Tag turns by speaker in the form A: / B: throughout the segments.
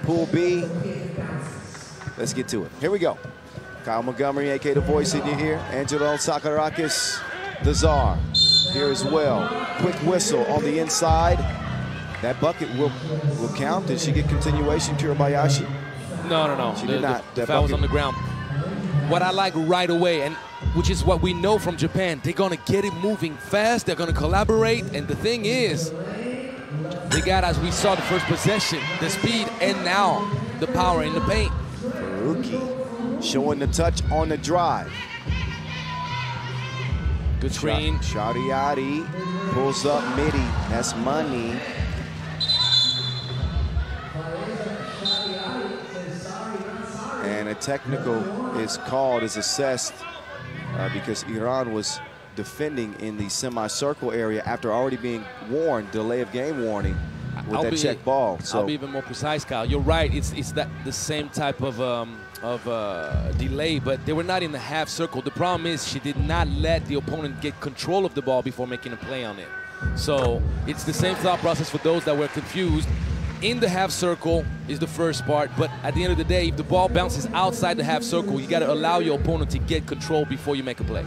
A: Pool B. Let's get to it. Here we go. Kyle Montgomery, a.k.a. the voice in your ear. Angelo Sakarakis, the czar, here as well. Quick whistle on the inside. That bucket will count. Did she get continuation, Kurabayashi?
B: No.
A: She did not.
B: The foul was on the ground. What I like right away, and which is what we know from Japan, they're going to get it moving fast. They're going to collaborate. And the thing is, they got, as we saw the first possession, the speed and now the power in the paint.
A: Faruqi showing the touch on the drive.
B: Good screen.
A: Shariati pulls up midi. That's money. And a technical is called, is assessed because Iran was defending in the semicircle area after already being warned, delay of game warning with that check ball. So
B: I'll be even more precise, Kyle. You're right. It's that the same type of delay, but they were not in the half circle. The problem is she did not let the opponent get control of the ball before making a play on it. So it's the same thought process for those that were confused. In the half circle is the first part, but at the end of the day, if the ball bounces outside the half circle, you got to allow your opponent to get control before you make a play.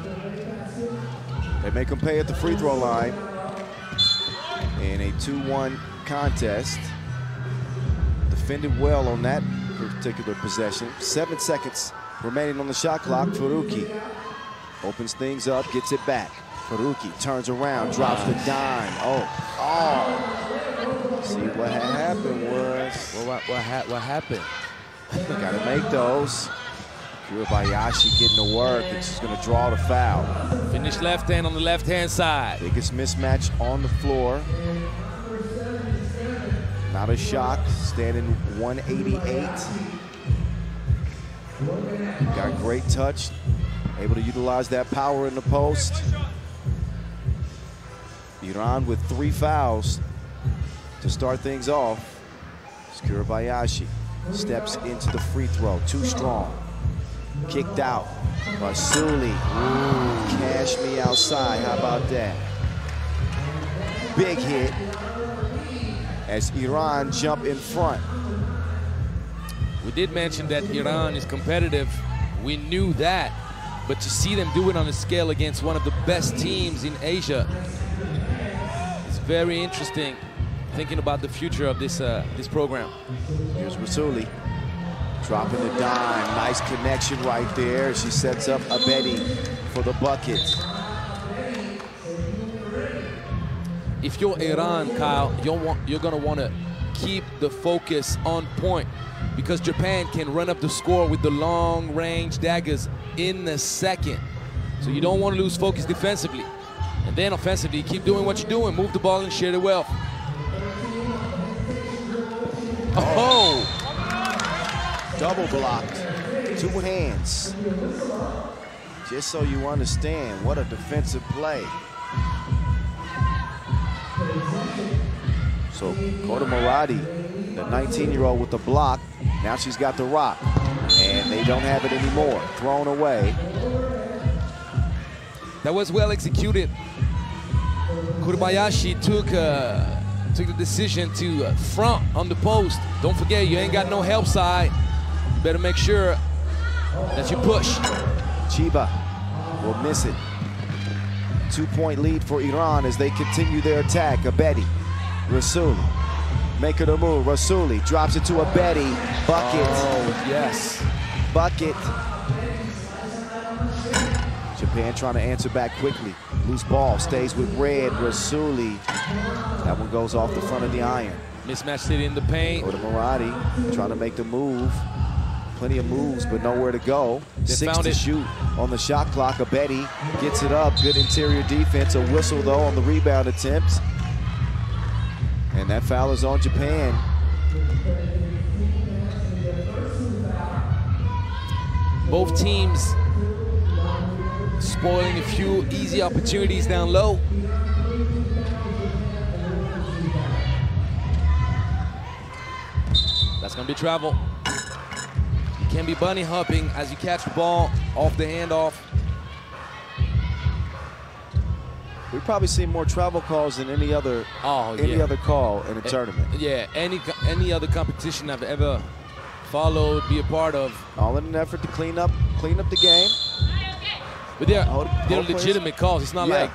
A: They make them pay at the free throw line in a 2-1 contest. Defended well on that particular possession. 7 seconds remaining on the shot clock. Faruqi opens things up, gets it back. Faruqi turns around, drops the dime. Oh. See, what had happened was...
B: Well, what happened?
A: Got to make those. Kurabayashi getting to work, and she's going to draw the foul.
B: Finish left hand on the left-hand side.
A: Biggest mismatch on the floor. Not a shock, standing 188. Got great touch, able to utilize that power in the post. Iran with 3 fouls to start things off. Kurabayashi steps into the free throw, too strong. Kicked out. Rasuli, cash me outside. How about that? Big hit as Iran jump in front.
B: We did mention that Iran is competitive. We knew that. But to see them do it on a scale against one of the best teams in Asia is very interesting, thinking about the future of this program.
A: Here's Rasuli. Dropping the dime, nice connection right there. She sets up Abedi for the bucket.
B: If you're Iran, Kyle, you're gonna want to keep the focus on point because Japan can run up the score with the long-range daggers in the second. So you don't want to lose focus defensively. And then offensively, keep doing what you're doing. Move the ball and share the wealth. Oh!
A: Double blocked, 2 hands. Just so you understand, what a defensive play. So Koda Murati, the 19-year-old with the block, now she's got the rock, and they don't have it anymore. Thrown away.
B: That was well executed. Kurabayashi took the decision to front on the post. Don't forget, you ain't got no help side. Better make sure that you push.
A: Chiba will miss it. 2-point lead for Iran as they continue their attack. Abedi, Rasuli, making a move. Rasuli drops it to Abedi. Bucket.
B: Oh, yes.
A: Bucket. Japan trying to answer back quickly. Loose ball stays with red. Rasuli. That one goes off the front of the iron.
B: Mismatch city in the paint.
A: Koda Murati trying to make the move. Plenty of moves, but nowhere to go. 6 to shoot on the shot clock. Abedi gets it up. Good interior defense. A whistle, though, on the rebound attempt. And that foul is on Japan.
B: Both teams spoiling a few easy opportunities down low. That's going to be travel. Can be bunny hopping as you catch the ball off the handoff.
A: We've probably seen more travel calls than any other other call in a tournament.
B: Yeah, any other competition I've ever followed, be a part of.
A: All in an effort to clean up the game.
B: But they're legitimate calls. It's not like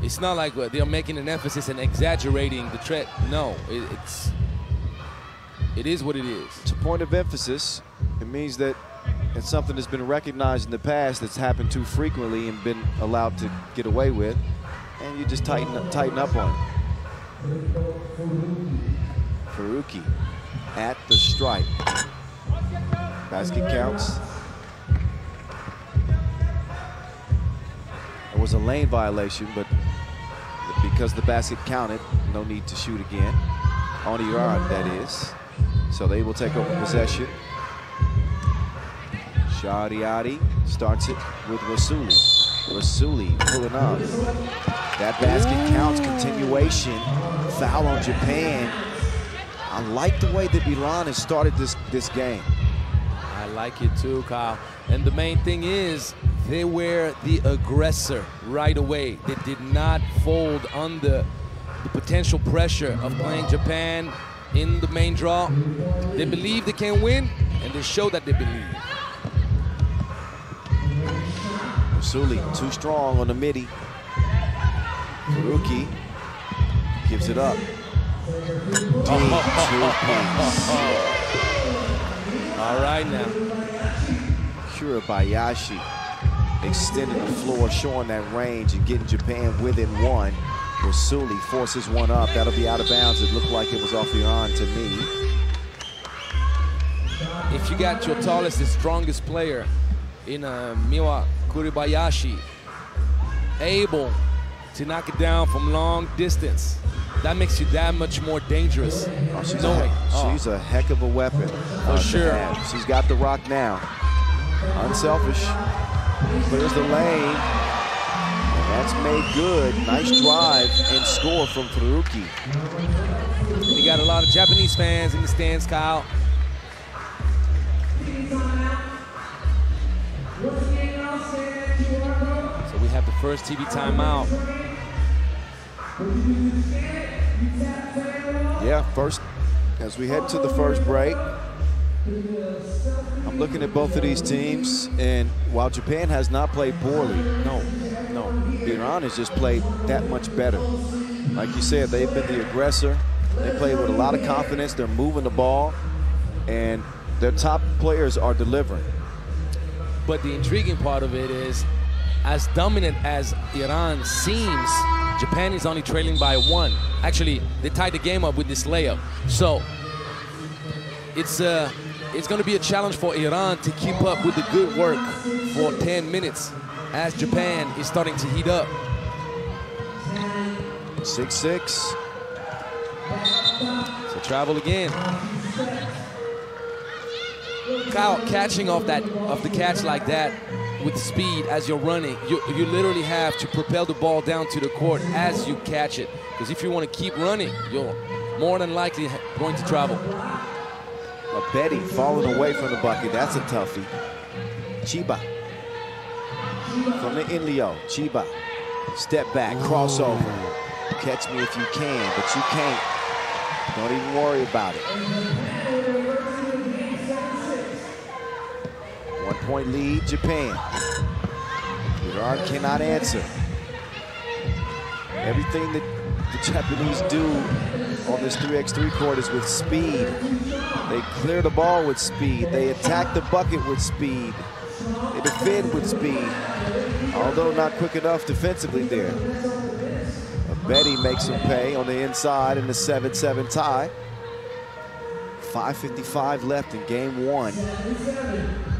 B: it's not like they're making an emphasis and exaggerating the threat. No, it is what it is.
A: It's a point of emphasis. It means that it's something that's been recognized in the past that's happened too frequently and been allowed to get away with, and you just tighten up on it. Faruqi at the stripe. Basket counts. It was a lane violation, but because the basket counted, no need to shoot again. On Iran, that is. So they will take over possession. Shariati starts it with Rasuli. Rasuli pulling up. That basket counts. Continuation. Foul on Japan. I like the way that Iran has started this game.
B: I like it too, Kyle. And the main thing is, they were the aggressor right away. They did not fold under the potential pressure of playing Japan in the main draw. They believe they can win, and they show that they believe.
A: Rasuli too strong on the midi. Faruqi gives it up.
B: All right now.
A: Kurabayashi extending the floor, showing that range and getting Japan within one. Rasuli forces one up. That'll be out of bounds. It looked like it was off Iran to me.
B: If you got your tallest and strongest player in Miwa Kurabayashi able to knock it down from long distance, that makes you that much more dangerous.
A: Oh, she's a heck of a weapon.
B: For sure.
A: She's got the rock now. Unselfish. Clears the lane. And that's made good. Nice drive and score from Faruqi.
B: We got a lot of Japanese fans in the stands, Kyle. So we have the first TV timeout.
A: Yeah, first, as we head to the first break, I'm looking at both of these teams, and while Japan has not played poorly, no, Iran has just played that much better. Like you said, they've been the aggressor. They play with a lot of confidence. They're moving the ball, and their top players are delivering.
B: But the intriguing part of it is, as dominant as Iran seems, Japan is only trailing by 1. Actually, they tied the game up with this layup. So it's going to be a challenge for Iran to keep up with the good work for 10 minutes as Japan is starting to heat up.
A: 6-6.
B: So travel again. Kyle, catching off the catch like that with speed as you're running, you literally have to propel the ball down to the court as you catch it. Because if you want to keep running, you're more than likely going to travel.
A: Betty falling away from the bucket. That's a toughie. Chiba from the Inleo. Chiba, step back, crossover. Catch me if you can, but you can't. Don't even worry about it. 1-point lead, Japan. Iran cannot answer. Everything that the Japanese do on this 3x3 court is with speed. They clear the ball with speed. They attack the bucket with speed. They defend with speed, although not quick enough defensively there. Betty makes them pay on the inside in the 7-7 tie. 5:55 left in game 1.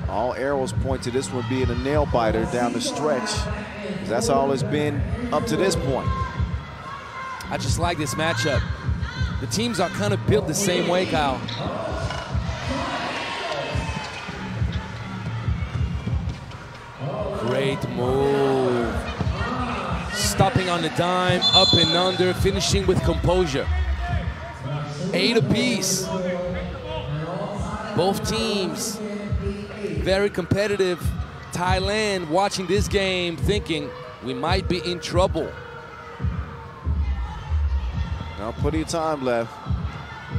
A: All arrows point to this one being a nail biter down the stretch. That's all it's been up to this point.
B: I just like this matchup. The teams are kind of built the same way, Kyle. Great move. Stopping on the dime, up and under, finishing with composure. 8 apiece. Both teams very competitive. Thailand watching this game thinking we might be in trouble.
A: Now plenty of time left.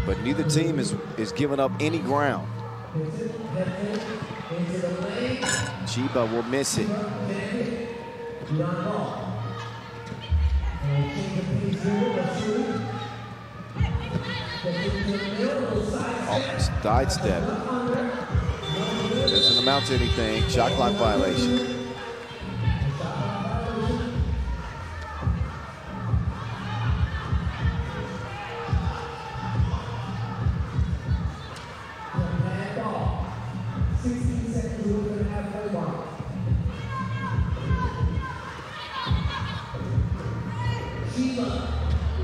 A: But neither team is giving up any ground. Chiba will miss it. Almost sidestep. Doesn't amount to anything. Shot clock violation.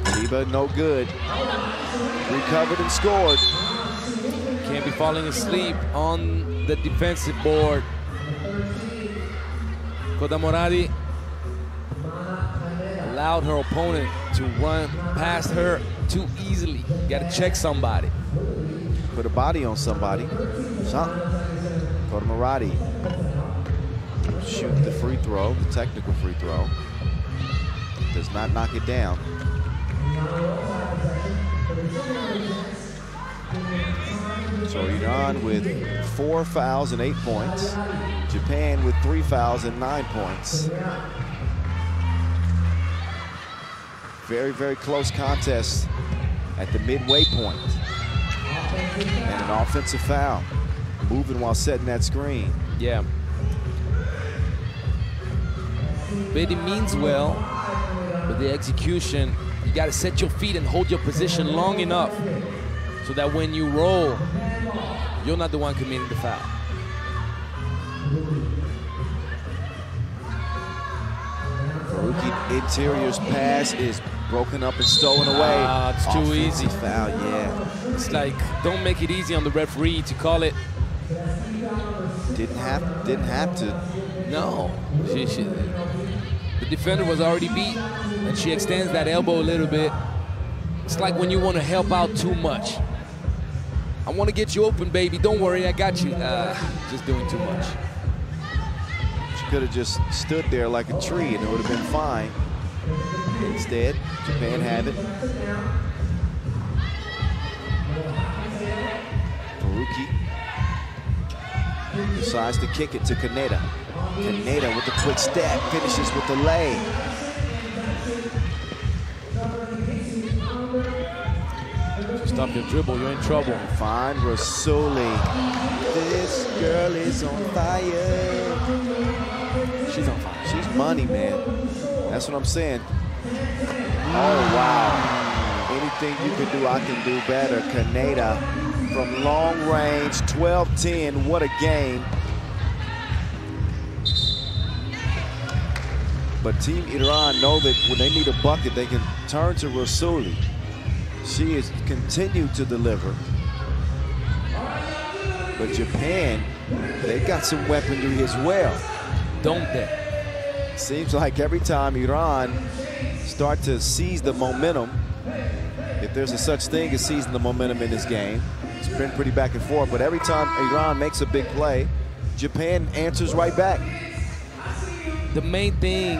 A: Chiba, no good. Recovered and scored.
B: Can't be falling asleep on the defensive board. Kodamorari allowed her opponent to run past her too easily. Got to check somebody.
A: Put a body on somebody. Kodamorari shoot the free throw, the technical free throw. Does not knock it down. So Iran with 4 fouls and 8 points. Japan with 3 fouls and 9 points. Very, very close contest at the midway point. And an offensive foul. Moving while setting that screen.
B: Yeah. Betty means well, but the execution, you got to set your feet and hold your position long enough so that when you roll, you're not the one committing the foul.
A: Faruqi interior's pass is broken up and stolen away.
B: It's too easy.
A: Foul, yeah.
B: It's like, don't make it easy on the referee to call it.
A: Didn't have to.
B: No. The defender was already beat, and she extends that elbow a little bit. It's like when you want to help out too much. I want to get you open, baby. Don't worry, I got you. Just doing too much.
A: She could have just stood there like a tree and it would have been fine. Instead, Japan have it. Faruqi decides to kick it to Kaneda. Kaneda with the quick step, finishes with the lay.
B: Stop your dribble, you're in trouble.
A: Find Rasuli. This girl is on fire.
B: She's on fire.
A: She's money, man. That's what I'm saying. Oh, wow. Anything you can do, I can do better. Kaneda from long range, 12-10. What a game. But Team Iran know that when they need a bucket, they can turn to Rasuli. She has continued to deliver. But Japan, they got some weaponry as well.
B: Don't they?
A: Seems like every time Iran start to seize the momentum, if there's a such thing as seizing the momentum in this game, it's been pretty back and forth, but every time Iran makes a big play, Japan answers right back.
B: The main thing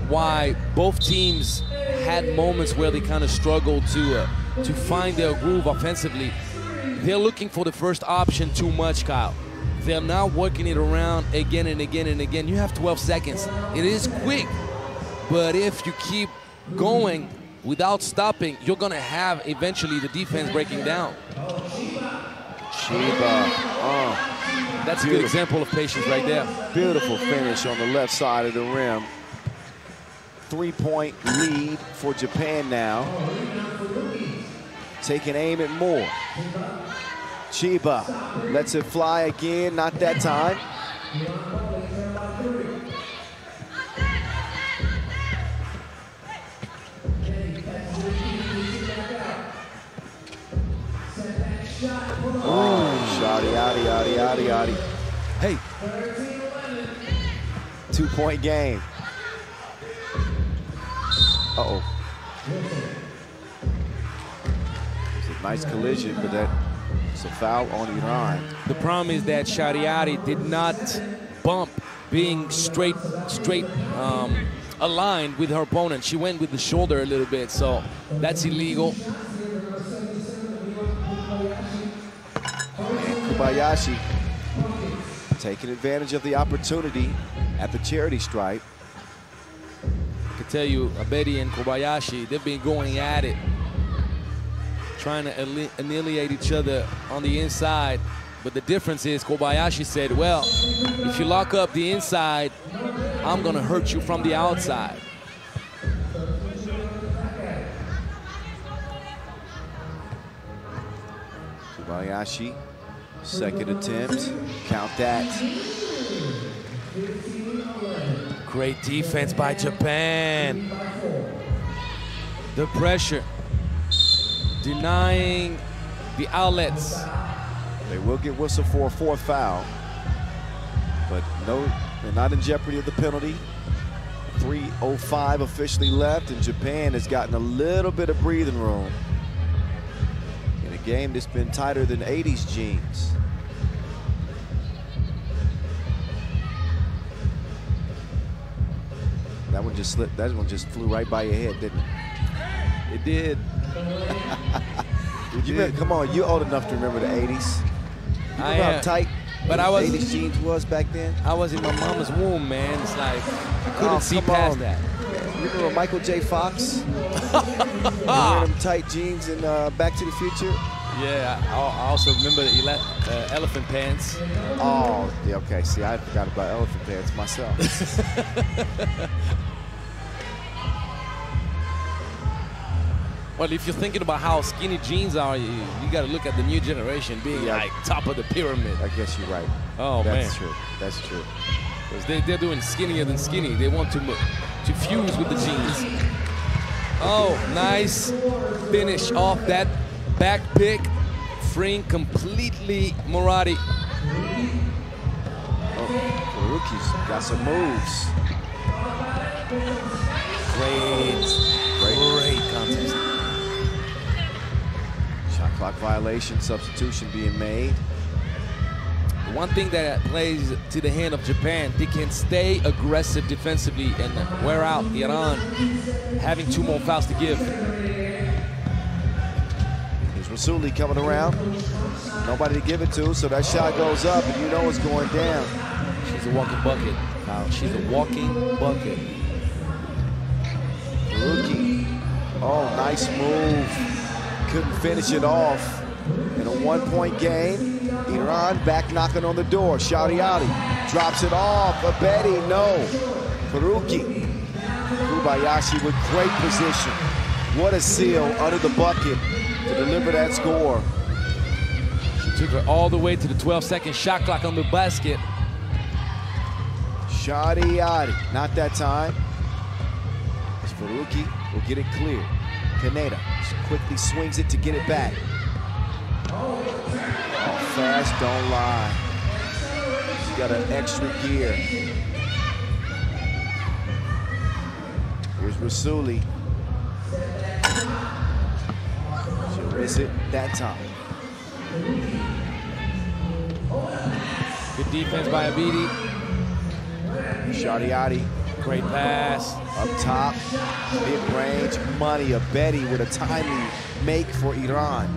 B: why both teams had moments where they kind of struggled to find their groove offensively, they're looking for the first option too much, Kyle. They're now working it around again and again and again. You have 12 seconds. It is quick, but if you keep going without stopping, you're gonna have eventually the defense breaking down.
A: Chiba,
B: that's a good example of patience right there.
A: Beautiful finish on the left side of the rim. 3-point lead for Japan now. Taking aim at more. Chiba lets it fly again, not that time. Oh, yaddy. Hey. 2-point game. Uh-oh. It's a nice collision, but that's a foul on Iran.
B: The problem is that Shariari did not bump being straight aligned with her opponent. She went with the shoulder a little bit, so that's illegal.
A: Kobayashi taking advantage of the opportunity at the charity stripe.
B: I can tell you, Abedi and Kobayashi, they've been going at it, trying to annihilate each other on the inside. But the difference is Kobayashi said, well, if you lock up the inside, I'm going to hurt you from the outside.
A: Kobayashi, second attempt, count that.
B: Great defense by Japan. The pressure, denying the outlets.
A: They will get whistled for a fourth foul, but no, they're not in jeopardy of the penalty. 3:05 officially left, and Japan has gotten a little bit of breathing room in a game that's been tighter than 80s jeans. That one just slipped. That one just flew right by your head, didn't it?
B: It did.
A: Come on, you're old enough to remember the 80s. You remember how tight
B: but I was
A: 80s jeans was back then?
B: I was in my mama's womb, man. It's like I couldn't see past that.
A: You remember Michael J. Fox? Wearing them tight jeans in Back to the Future?
B: Yeah, I also remember the elephant pants.
A: Oh, yeah, okay. See, I forgot about elephant pants myself.
B: Well, if you're thinking about how skinny jeans are, you got to look at the new generation being like top of the pyramid.
A: I guess you're right.
B: Oh,
A: That's true. That's true.
B: Because they're doing skinnier than skinny. They want to fuse with the jeans. Oh, nice finish off that back pick, freeing completely Moratti.
A: Oh, the rookie's got some moves. Great contest. Shot clock violation, substitution being made.
B: One thing that plays to the hand of Japan, they can stay aggressive defensively and wear out Iran, having 2 more fouls to give.
A: Here's Rasuli coming around. Nobody to give it to, so that shot goes up, and you know it's going down.
B: She's a walking bucket. She's a walking bucket.
A: Rookie. Oh, nice move. Couldn't finish it off. In a 1-point game, Iran back knocking on the door. Shariati drops it off. Abedi, no. Faruqi. Kobayashi with great position. What a seal under the bucket to deliver that score.
B: She took her all the way to the 12-second shot clock on the basket.
A: Shariati, not that time. As Faruqi will get it clear. Kaneda quickly swings it to get it back. Oh, fast, don't lie. She's got an extra gear. Here's Rasuli. She'll miss it that time.
B: Good defense by Abedi.
A: Shadiati.
B: Great pass.
A: Up top, mid-range, money. Abedi with a timely make for Iran.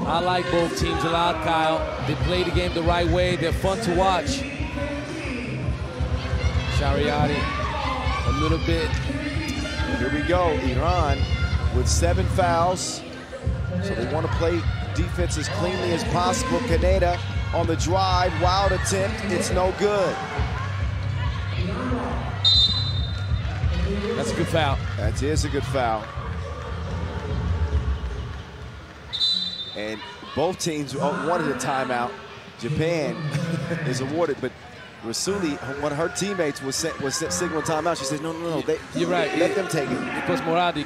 B: I like both teams a lot, Kyle. They play the game the right way. They're fun to watch. Shariati, a little bit.
A: Here we go, Iran with 7 fouls. So they want to play defense as cleanly as possible. Kaneda on the drive, wild attempt, it's no good.
B: That's a good foul.
A: That is a good foul. And both teams wanted a timeout. Japan is awarded, but Rasuli, one of her teammates, was signaling timeout. She said, no,
B: you're right.
A: Let them take it.
B: It was Moratti,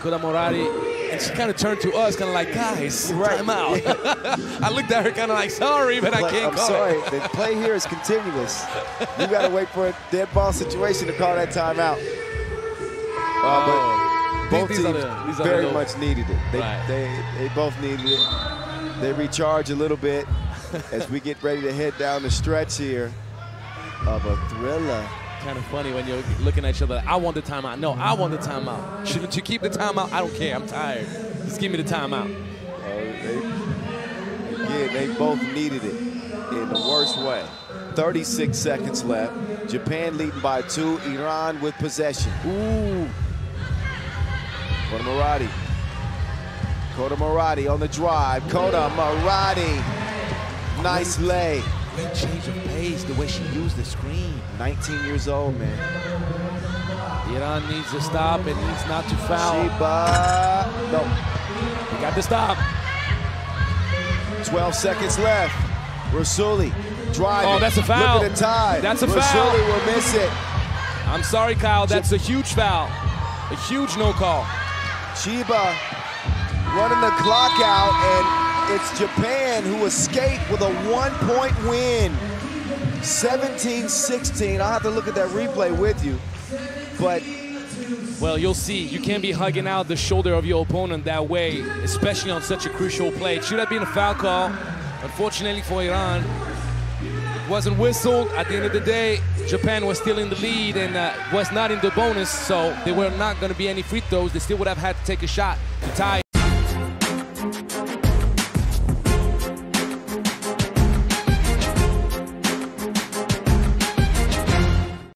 B: and she kind of turned to us, kind of like, guys, timeout. Yeah. I looked at her kind of like, sorry, but I can't call
A: I'm sorry,
B: it.
A: the play here is continuous. You got to wait for a dead ball situation to call that timeout. But both teams very much needed it. They both needed it. They recharge a little bit as we get ready to head down the stretch here of a thriller.
B: Kind of funny when you're looking at each other. I want the timeout. No, I want the timeout. Shouldn't you keep the timeout? I don't care. I'm tired. Just give me the timeout.
A: Again, they both needed it. in the worst way. 36 seconds left. Japan leading by 2. Iran with possession.
B: Ooh.
A: Kota Maradi. Kota Maradi on the drive. Kota Maradi. Nice lay.
B: Great change of pace, the way she used the screen.
A: 19 years old, man.
B: Iran needs to stop and needs not to foul.
A: FIBA. No.
B: He got to stop.
A: 12 seconds left. Rasuli driving.
B: Oh, that's a foul.
A: Look at the time.
B: That's a
A: Rasuli
B: foul.
A: will miss it.
B: I'm sorry, Kyle. That's a huge foul. A huge no call.
A: Chiba running the clock out, and it's Japan who escaped with a 1-point win. 17-16. I'll have to look at that replay with you. But
B: well, you'll see. You can't be hugging out the shoulder of your opponent that way, especially on such a crucial play. It should have been a foul call. Unfortunately for Iran, it wasn't whistled. At the end of the day, Japan was still in the lead and was not in the bonus, so there were not going to be any free throws. They still would have had to take a shot to tie.